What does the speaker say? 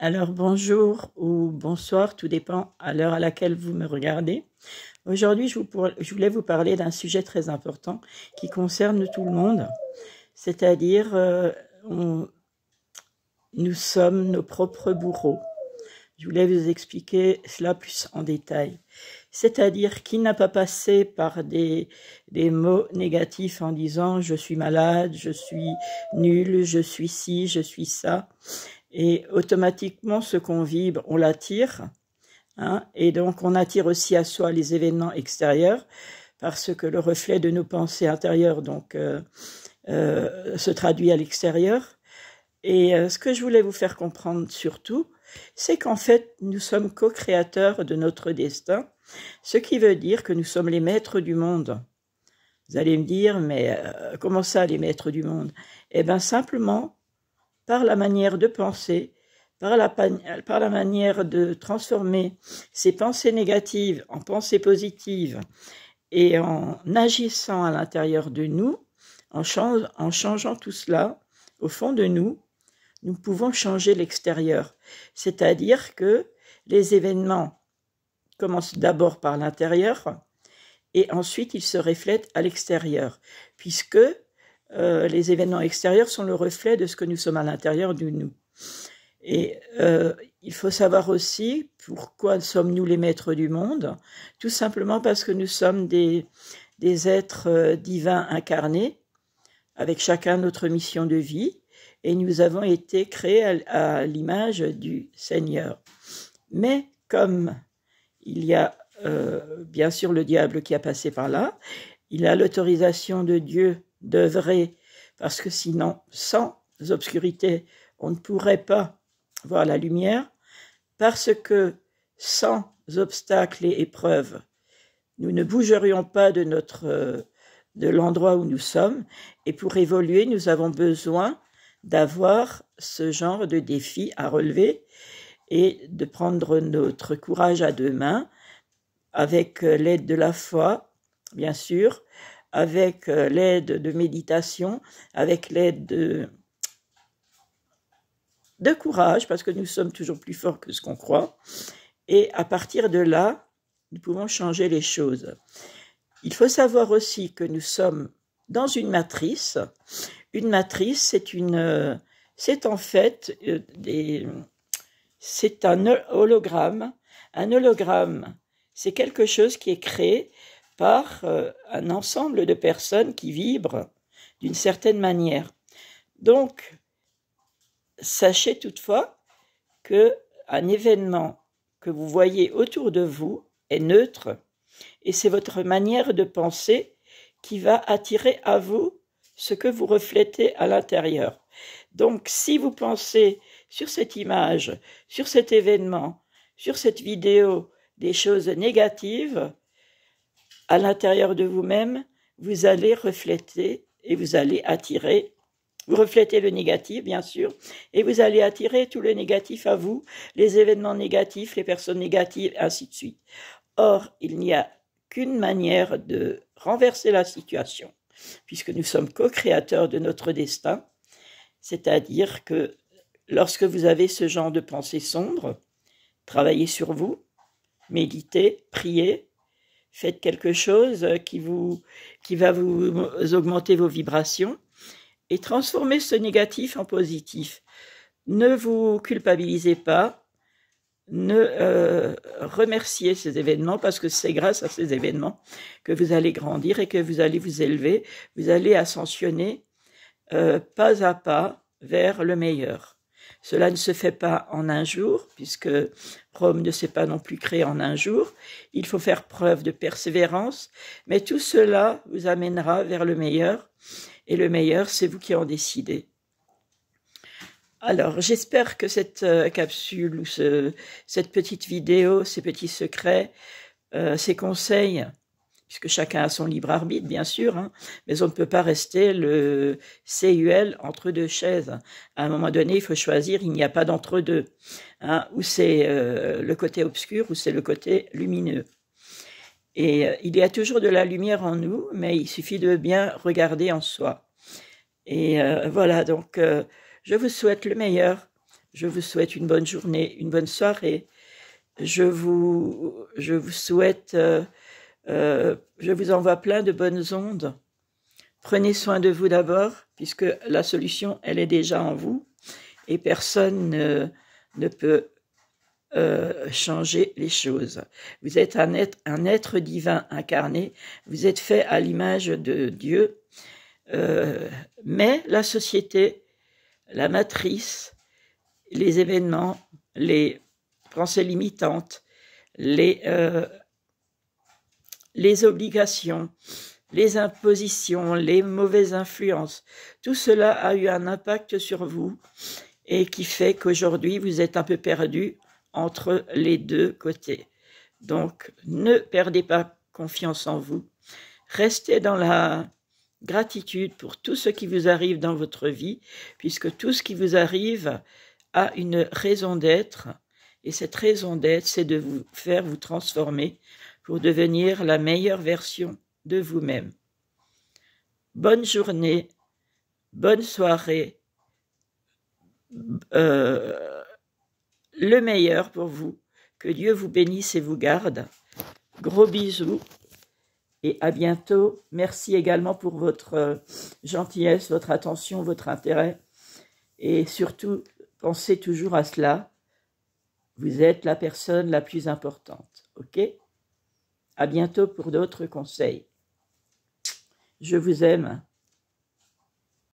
Alors bonjour ou bonsoir, tout dépend à l'heure à laquelle vous me regardez. Aujourd'hui, je voulais vous parler d'un sujet très important qui concerne tout le monde, c'est-à-dire nous sommes nos propres bourreaux. Je voulais vous expliquer cela plus en détail. C'est-à-dire qui n'a pas passé par des mots négatifs en disant « je suis malade, je suis nul, je suis ci, je suis ça ». Et automatiquement, ce qu'on vibre, on l'attire. Et donc, on attire aussi à soi les événements extérieurs parce que le reflet de nos pensées intérieures se traduit à l'extérieur. Et ce que je voulais vous faire comprendre surtout, c'est qu'en fait, nous sommes co-créateurs de notre destin, ce qui veut dire que nous sommes les maîtres du monde. Vous allez me dire, mais comment ça, les maîtres du monde? Eh bien, simplement, par la manière de penser, par la manière de transformer ces pensées négatives en pensées positives et en agissant à l'intérieur de nous, en changeant tout cela, au fond de nous, nous pouvons changer l'extérieur. C'est-à-dire que les événements commencent d'abord par l'intérieur et ensuite ils se reflètent à l'extérieur, puisque les événements extérieurs sont le reflet de ce que nous sommes à l'intérieur de nous. Et il faut savoir aussi pourquoi sommes-nous les maîtres du monde. Tout simplement parce que nous sommes des êtres divins incarnés, avec chacun notre mission de vie, et nous avons été créés à l'image du Seigneur. Mais comme il y a bien sûr le diable qui a passé par là, il a l'autorisation de Dieu d'œuvrer, parce que sinon, sans obscurité, on ne pourrait pas voir la lumière, parce que sans obstacles et épreuves, nous ne bougerions pas de l'endroit où nous sommes, et pour évoluer, nous avons besoin d'avoir ce genre de défi à relever et de prendre notre courage à deux mains, avec l'aide de la foi, bien sûr, avec l'aide de méditation, avec l'aide de courage, parce que nous sommes toujours plus forts que ce qu'on croit. Et à partir de là, nous pouvons changer les choses. Il faut savoir aussi que nous sommes dans une matrice. Une matrice, c'est en fait c'est un hologramme. Un hologramme, c'est quelque chose qui est créé par un ensemble de personnes qui vibrent d'une certaine manière. Donc, sachez toutefois qu'un événement que vous voyez autour de vous est neutre et c'est votre manière de penser qui va attirer à vous ce que vous reflétez à l'intérieur. Donc, si vous pensez sur cette image, sur cet événement, sur cette vidéo, des choses négatives, à l'intérieur de vous-même, vous allez refléter et vous allez attirer. Vous reflétez le négatif, bien sûr, et vous allez attirer tout le négatif à vous, les événements négatifs, les personnes négatives, ainsi de suite. Or, il n'y a qu'une manière de renverser la situation, puisque nous sommes co-créateurs de notre destin, c'est-à-dire que lorsque vous avez ce genre de pensée sombre, travaillez sur vous, méditez, priez, faites quelque chose qui va vous augmenter vos vibrations et transformez ce négatif en positif. Ne vous culpabilisez pas, remerciez ces événements parce que c'est grâce à ces événements que vous allez grandir et que vous allez vous élever, vous allez ascensionner pas à pas vers le meilleur. Cela ne se fait pas en un jour, puisque Rome ne s'est pas non plus créée en un jour. Il faut faire preuve de persévérance, mais tout cela vous amènera vers le meilleur, et le meilleur, c'est vous qui en décidez. Alors, j'espère que cette capsule ou cette petite vidéo, ces petits secrets, ces conseils, puisque chacun a son libre arbitre, bien sûr, mais on ne peut pas rester le CUL entre deux chaises. À un moment donné, il faut choisir, il n'y a pas d'entre-deux, ou c'est le côté obscur, ou c'est le côté lumineux. Et il y a toujours de la lumière en nous, mais il suffit de bien regarder en soi. Et voilà, donc je vous souhaite le meilleur. Je vous souhaite une bonne journée, une bonne soirée. Je vous souhaite, je vous envoie plein de bonnes ondes. Prenez soin de vous d'abord, puisque la solution, elle est déjà en vous, et personne ne peut changer les choses. Vous êtes un être divin incarné, vous êtes fait à l'image de Dieu, mais la société, la matrice, les événements, les pensées limitantes, les obligations, les impositions, les mauvaises influences, tout cela a eu un impact sur vous et qui fait qu'aujourd'hui vous êtes un peu perdu entre les deux côtés. Donc, ne perdez pas confiance en vous. Restez dans la gratitude pour tout ce qui vous arrive dans votre vie, puisque tout ce qui vous arrive a une raison d'être, et cette raison d'être, c'est de vous faire vous transformer pour devenir la meilleure version de vous-même. Bonne journée, bonne soirée, le meilleur pour vous. Que Dieu vous bénisse et vous garde. Gros bisous et à bientôt. Merci également pour votre gentillesse, votre attention, votre intérêt. Et surtout, pensez toujours à cela. Vous êtes la personne la plus importante. Ok? À bientôt pour d'autres conseils. Je vous aime.